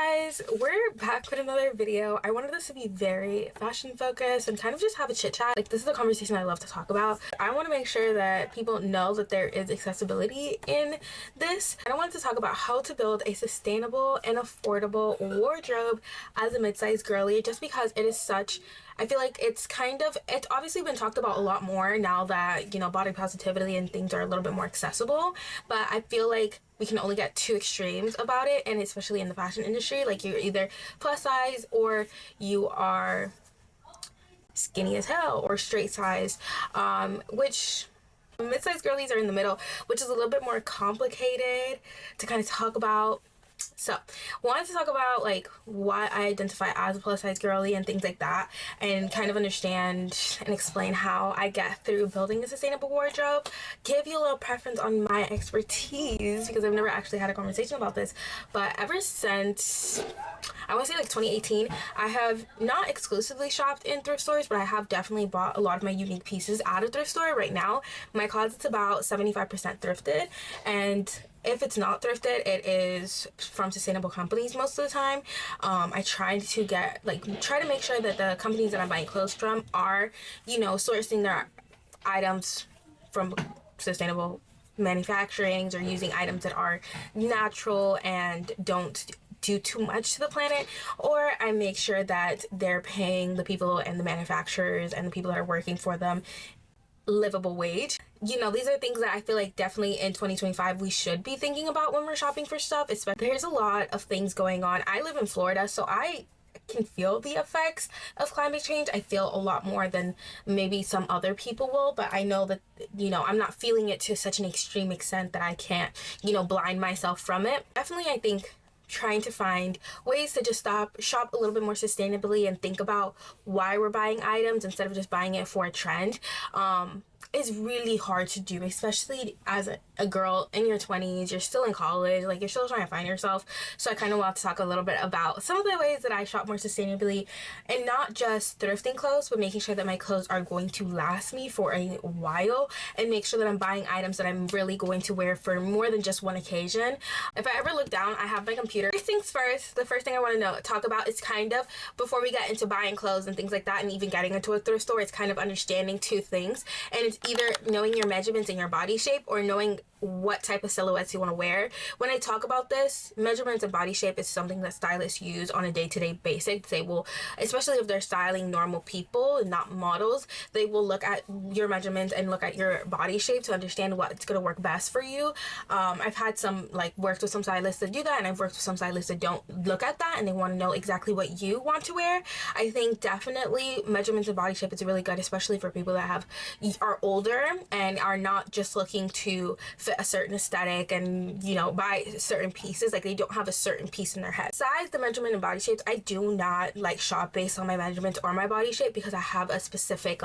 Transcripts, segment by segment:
Guys, we're back with another video. I wanted this to be very fashion focused and kind of just have a chit chat. Like, this is a conversation I love to talk about. I want to make sure that people know that there is accessibility in this. And I wanted to talk about how to build a sustainable and affordable wardrobe as a mid-sized girly, just because it is such, I feel like it's obviously been talked about a lot more now that, you know, body positivity and things are a little bit more accessible, but I feel like we can only get two extremes about it, and especially in the fashion industry, like you're either plus size or you are skinny as hell or straight size, which mid-sized girlies are in the middle, which is a little bit more complicated to kind of talk about. So wanted to talk about like why I identify as a plus size girly and things like that, and kind of understand and explain how I get through building a sustainable wardrobe, give you a little preference on my expertise, because I've never actually had a conversation about this. But ever since, I want to say like 2018, I have not exclusively shopped in thrift stores, but I have definitely bought a lot of my unique pieces at a thrift store. Right now my closet's about 75% thrifted, and if it's not thrifted, it is from sustainable companies most of the time. I try to make sure that the companies that I'm buying clothes from are, you know, sourcing their items from sustainable manufacturings, or using items that are natural and don't do too much to the planet, or I make sure that they're paying the people and the manufacturers and the people that are working for them livable wage. You know, these are things that I feel like definitely in 2025 we should be thinking about when we're shopping for stuff. Especially, there's a lot of things going on. I live in Florida, so I can feel the effects of climate change. I feel a lot more than maybe some other people will, but I know that, you know, I'm not feeling it to such an extreme extent that I can't, you know, blind myself from it. Definitely, I think trying to find ways to just shop a little bit more sustainably and think about why we're buying items instead of just buying it for a trend is really hard to do, especially as a girl in your 20s. You're still in college, like you're still trying to find yourself. So I kind of want to talk a little bit about some of the ways that I shop more sustainably, and not just thrifting clothes, but making sure that my clothes are going to last me for a while, and make sure that I'm buying items that I'm really going to wear for more than just one occasion. If I ever look down, I have my computer. First things first, the first thing I want to talk about is kind of, before we get into buying clothes and things like that, and even getting into a thrift store, it's kind of understanding two things. And it's either knowing your measurements and your body shape, or knowing what type of silhouettes you want to wear. When I talk about this, measurements and body shape is something that stylists use on a day-to-day basis. They will, especially if they're styling normal people and not models, they will look at your measurements and look at your body shape to understand what's going to work best for you. I've had worked with some stylists that do that, and I've worked with some stylists that don't look at that, and they want to know exactly what you want to wear. I think definitely measurements and body shape is really good, especially for people that are older and are not just looking to fit a certain aesthetic and, you know, buy certain pieces. Like, they don't have a certain piece in their head. Besides the measurement and body shapes, I do not like shop based on my measurements or my body shape, because I have a specific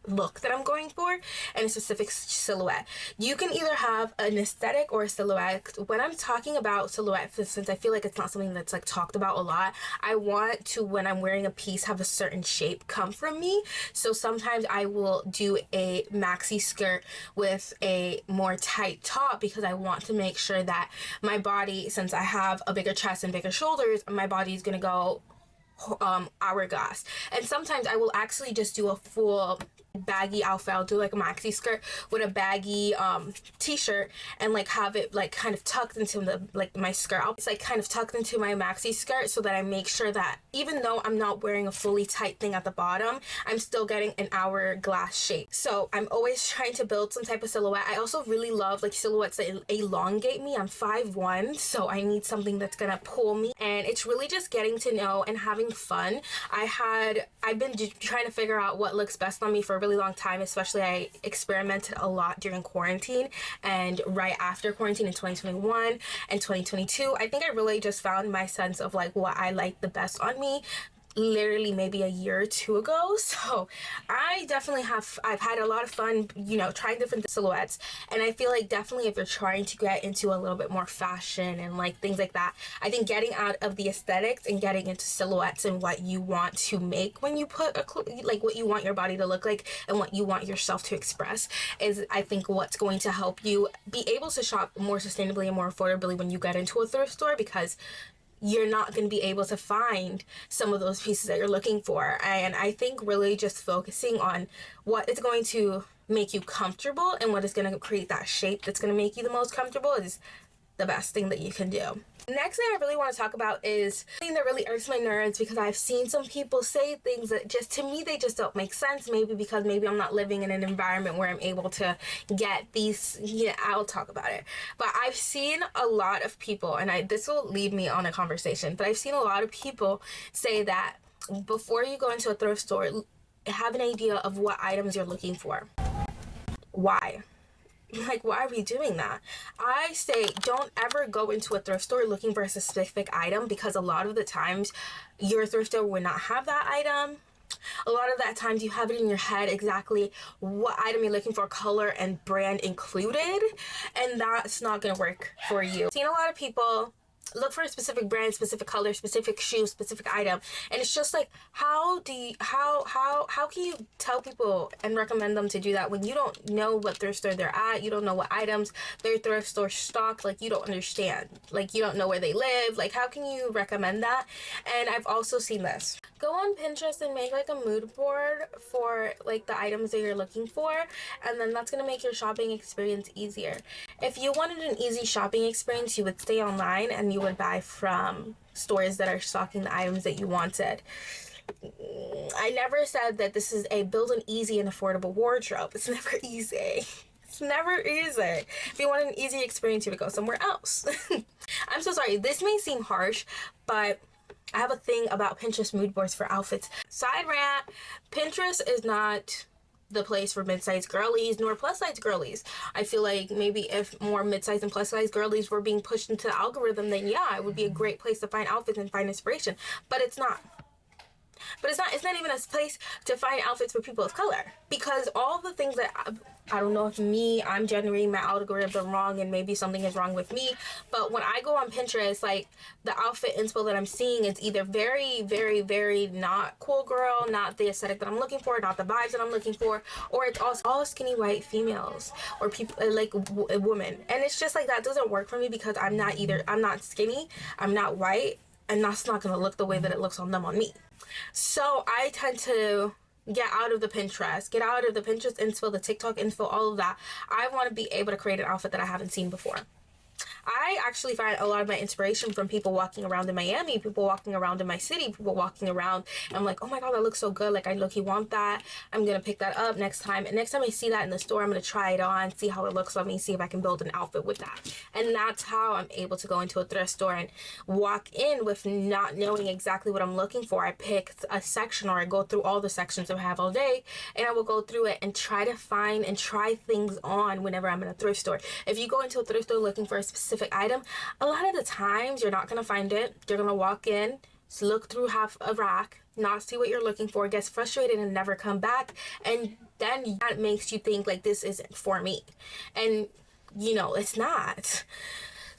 look that I'm going for and a specific silhouette. You can either have an aesthetic or a silhouette. When I'm talking about silhouette, since I feel like it's not something that's talked about a lot, I want to, when I'm wearing a piece, have a certain shape come from me. So sometimes I will do a maxi skirt with a more tight top, because I want to make sure that my body, since I have a bigger chest and bigger shoulders, my body is gonna go hourglass. And sometimes I will actually just do a full baggy outfit. I'll do like a maxi skirt with a baggy t-shirt, and have it kind of tucked into my skirt. It's kind of tucked into my maxi skirt, so that I make sure that even though I'm not wearing a fully tight thing at the bottom, I'm still getting an hourglass shape. So I'm always trying to build some type of silhouette. I also really love silhouettes that elongate me. I'm 5'1", so I need something that's gonna pull me, and it's really just getting to know and having fun. I've been trying to figure out what looks best on me for a really long time. Especially, I experimented a lot during quarantine and right after quarantine in 2021 and 2022. I think I really just found my sense of what I like the best on me literally maybe a year or two ago. So I definitely I've had a lot of fun, you know, trying different silhouettes. And I feel like definitely if you're trying to get into a little bit more fashion and things like that, I think getting out of the aesthetics and getting into silhouettes and what you want to make when you put what you want your body to look like and what you want yourself to express is, I think, what's going to help you be able to shop more sustainably and more affordably when you get into a thrift store. Because you're not going to be able to find some of those pieces that you're looking for. And I think really just focusing on what is going to make you comfortable and what is going to create that shape that's going to make you the most comfortable is the best thing that you can do. Next thing I really want to talk about is something that really irks my nerves, because I've seen some people say things that just, to me, they just don't make sense. Maybe because maybe I'm not living in an environment where I'm able to get these, yeah, I'll talk about it. But I've seen a lot of people, and this will lead me on a conversation, but I've seen a lot of people say that before you go into a thrift store, have an idea of what items you're looking for. Why? Like, why are we doing that? I say don't ever go into a thrift store looking for a specific item, because a lot of the times your thrift store will not have that item. A lot of that times you have it in your head exactly what item you're looking for, color and brand included, and that's not going to work for you. I've seen a lot of people look for a specific brand, specific color, specific shoe, specific item, and it's just like, how can you tell people and recommend them to do that when you don't know what thrift store they're at, you don't know what items their thrift store stock, like you don't understand, like you don't know where they live, like how can you recommend that? And I've also seen this. Go on Pinterest and make like a mood board for like the items that you're looking for, and then that's gonna make your shopping experience easier. If you wanted an easy shopping experience, you would stay online and you would buy from stores that are stocking the items that you wanted. I never said that this is a build an easy and affordable wardrobe. It's never easy. It's never easy. If you want an easy experience, you would go somewhere else. I'm so sorry. This may seem harsh, but I have a thing about Pinterest mood boards for outfits. Side rant, Pinterest is not the place for mid-size girlies nor plus-size girlies. I feel like maybe if more mid-size and plus-size girlies were being pushed into the algorithm, then yeah, it would be a great place to find outfits and find inspiration. But it's not. It's not even a place to find outfits for people of color, because all the things that I don't know if I'm generating my algorithm wrong and maybe something is wrong with me, but when I go on Pinterest, like the outfit inspo that I'm seeing is either very, very, very not cool girl, not the aesthetic that I'm looking for, not the vibes that I'm looking for, or it's all skinny white females or people like women, and it's just like that doesn't work for me, because I'm not skinny, I'm not white, and that's not gonna look the way that it looks on them on me. So I tend to get out of the Pinterest inspo, the TikTok info, all of that. I want to be able to create an outfit that I haven't seen before. I actually find a lot of my inspiration from people walking around in Miami, people walking around in my city, people walking around. And I'm like, oh my God, that looks so good. Like, I low-key want that. I'm going to pick that up next time. And next time I see that in the store, I'm going to try it on, see how it looks on me, see if I can build an outfit with that. And that's how I'm able to go into a thrift store and walk in with not knowing exactly what I'm looking for. I pick a section, or I go through all the sections that I have all day, and I will go through it and try to find and try things on whenever I'm in a thrift store. If you go into a thrift store looking for a specific item, a lot of the times you're not going to find it. You're going to walk in, look through half a rack, not see what you're looking for, gets frustrated and never come back, and then that makes you think like this isn't for me, and you know it's not.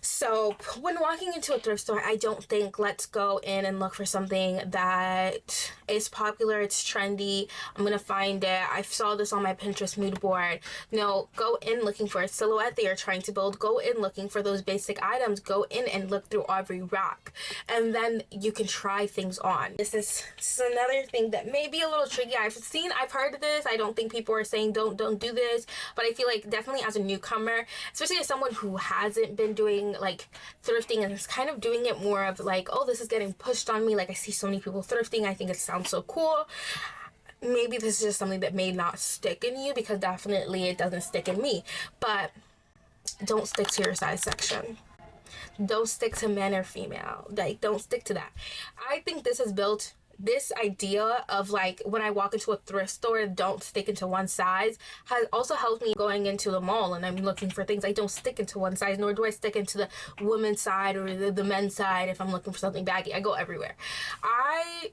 So when walking into a thrift store, I don't think let's go in and look for something that is popular, it's trendy, I'm gonna find it, I saw this on my Pinterest mood board. No, go in looking for a silhouette that you're trying to build, go in looking for those basic items, go in and look through every rack, and then you can try things on. This is another thing that may be a little tricky. I've heard of this. I don't think people are saying don't do this, but I feel like definitely as a newcomer, especially as someone who hasn't been doing like thrifting and is kind of doing it more of like, oh, this is getting pushed on me, like I see so many people thrifting, I think it sounds so cool. Maybe this is just something that may not stick in you, because definitely it doesn't stick in me. But don't stick to your size section. Don't stick to men or female. Like, don't stick to that. I think this has built this idea of like when I walk into a thrift store, don't stick into one size, has also helped me going into the mall and I'm looking for things. I don't stick into one size, nor do I stick into the women's side or the men's side. If I'm looking for something baggy, I go everywhere. I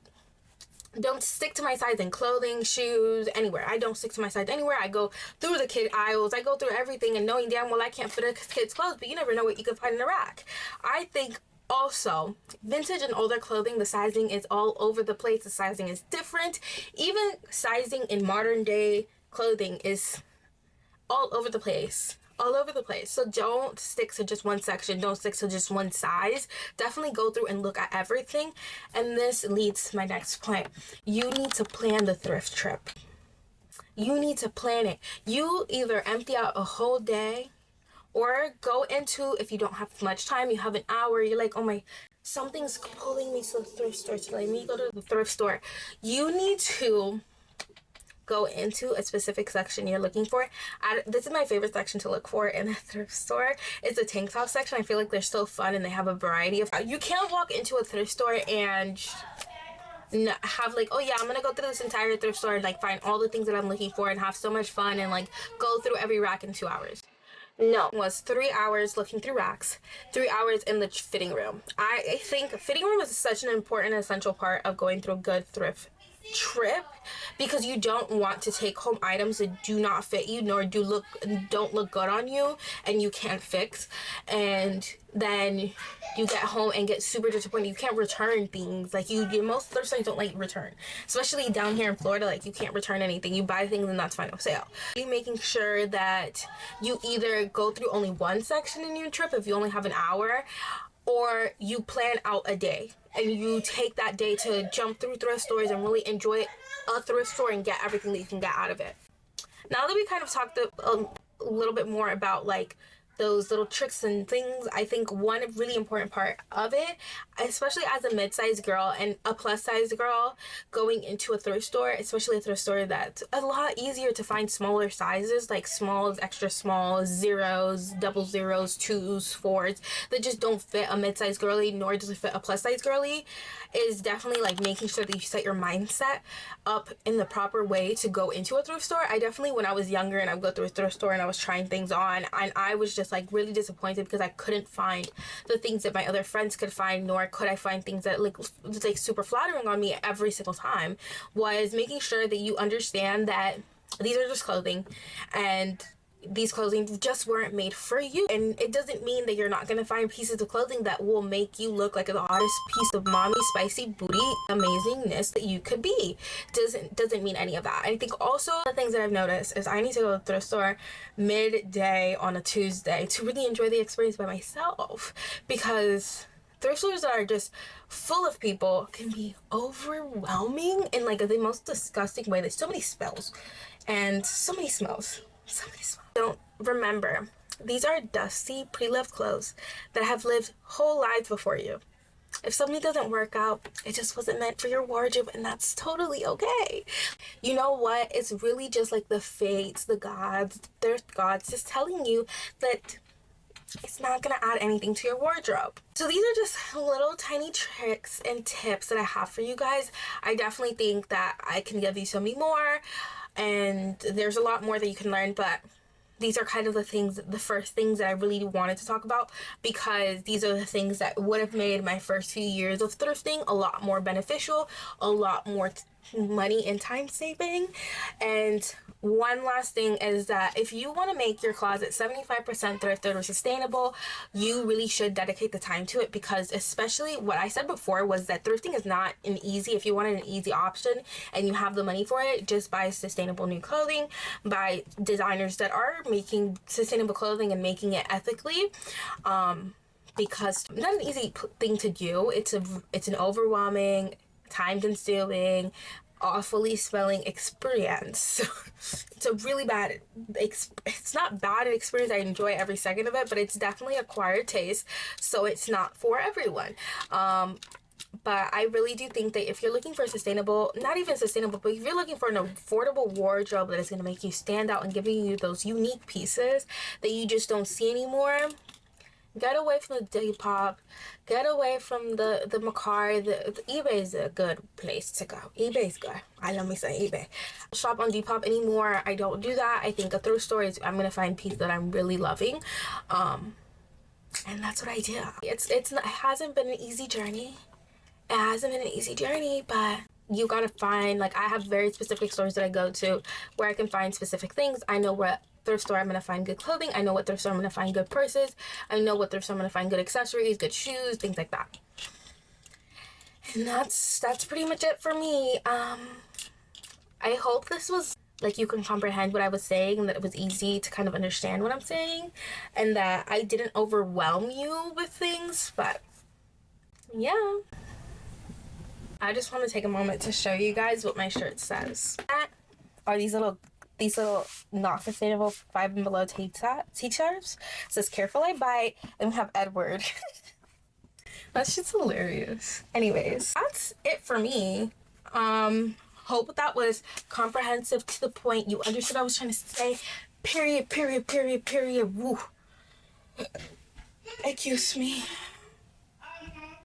don't stick to my size in clothing, shoes, anywhere. I don't stick to my size anywhere. I go through the kid aisles. I go through everything, and knowing damn well I can't fit a kid's clothes, but you never know what you can find in a rack. I think also, vintage and older clothing, the sizing is all over the place. The sizing is different. Even sizing in modern day clothing is all over the place. all over the place. So don't stick to just one section. Don't stick to just one size. Definitely go through and look at everything. And this leads to my next point. You need to plan the thrift trip. You need to plan it. You either empty out a whole day or go into, if you don't have much time, you have an hour, you're like, oh my, something's pulling me to the thrift store today. Let me go to the thrift store. You need to go into a specific section you're looking for. This is my favorite section to look for in a thrift store. It's a tank top section. I feel like they're so fun and they have a variety of... You can't walk into a thrift store and have like, oh yeah, I'm gonna go through this entire thrift store and like find all the things that I'm looking for and have so much fun and like go through every rack in 2 hours. No, it was 3 hours looking through racks, 3 hours in the fitting room. I think fitting room is such an important, essential part of going through a good thrift trip, because you don't want to take home items that do not fit you nor don't look good on you and you can't fix, and then you get home and get super disappointed. You can't return things. Like most thrift stores don't like return, especially down here in Florida. Like you can't return anything. You buy things and that's final sale. You making sure that you either go through only one section in your trip if you only have an hour, or you plan out a day and you take that day to jump through thrift stores and really enjoy a thrift store and get everything that you can get out of it. Now that we kind of talked a little bit more about like those little tricks and things, I think one really important part of it, especially as a mid-sized girl and a plus-sized girl going into a thrift store, especially a thrift store that's a lot easier to find smaller sizes, like smalls, extra small, zeros, double zeros, twos, fours, that just don't fit a mid-sized girly, nor does it fit a plus-sized girly, is definitely like making sure that you set your mindset up in the proper way to go into a thrift store. I definitely, when I was younger and I would go through a thrift store and I was trying things on, and I was just like really disappointed because I couldn't find the things that my other friends could find, nor could I find things that like super flattering on me every single time. Was making sure that you understand that these are just clothing and these clothing just weren't made for you, and it doesn't mean that you're not gonna find pieces of clothing that will make you look like the hottest piece of mommy spicy booty amazingness that you could be. Doesn't mean any of that. I think also the things that I've noticed is I need to go to the thrift store midday on a Tuesday to really enjoy the experience by myself, because thrift stores that are just full of people can be overwhelming in like the most disgusting way. There's so many smells and so many smells. Don't remember, these are dusty, pre-loved clothes that have lived whole lives before you. If something doesn't work out, it just wasn't meant for your wardrobe, and that's totally okay. You know what? It's really just like the fates, the gods, their gods just telling you that it's not gonna add anything to your wardrobe. So these are just little tiny tricks and tips that I have for you guys. I definitely think that I can give you so many more, and there's a lot more that you can learn, but these are kind of the first things that I really wanted to talk about, because these are the things that would have made my first few years of thrifting a lot more beneficial, a lot more money and time saving. And one last thing is that if you want to make your closet 75% thrifted or sustainable, you really should dedicate the time to it, because especially what I said before was that thrifting is not an easy, if you wanted an easy option and you have the money for it, just buy sustainable new clothing, buy designers that are making sustainable clothing and making it ethically, because it's not an easy thing to do. It's an overwhelming, time-consuming, awfully smelling experience. It's a really bad, it's not bad an experience. I enjoy every second of it, but it's definitely acquired taste, so it's not for everyone. But I really do think that if you're looking for sustainable, not even sustainable, but if you're looking for an affordable wardrobe that is going to make you stand out and giving you those unique pieces that you just don't see anymore, get away from the Depop, get away from the Macari. The eBay is a good place to go. eBay's good. I love me some eBay. Shop on Depop anymore. I don't do that. I think a thrift store is, I'm gonna find pieces that I'm really loving, and that's what I do. It hasn't been an easy journey. It hasn't been an easy journey, but you gotta find, like, I have very specific stores that I go to where I can find specific things. I know what thrift store I'm gonna find good clothing. I know what thrift store I'm gonna find good purses. I know what thrift store I'm gonna find good accessories, good shoes, things like that. And that's pretty much it for me. I hope this was like you can comprehend what I was saying, and that it was easy to kind of understand what I'm saying, and that I didn't overwhelm you with things. But yeah, I just want to take a moment to show you guys what my shirt says. That are these little not sustainable 5 and below t-shirts. It says careful I bite, and we have Edward. That's just hilarious. Anyways, that's it for me. Hope that was comprehensive, to the point. You understood what I was trying to say. Period. Woo. Excuse me.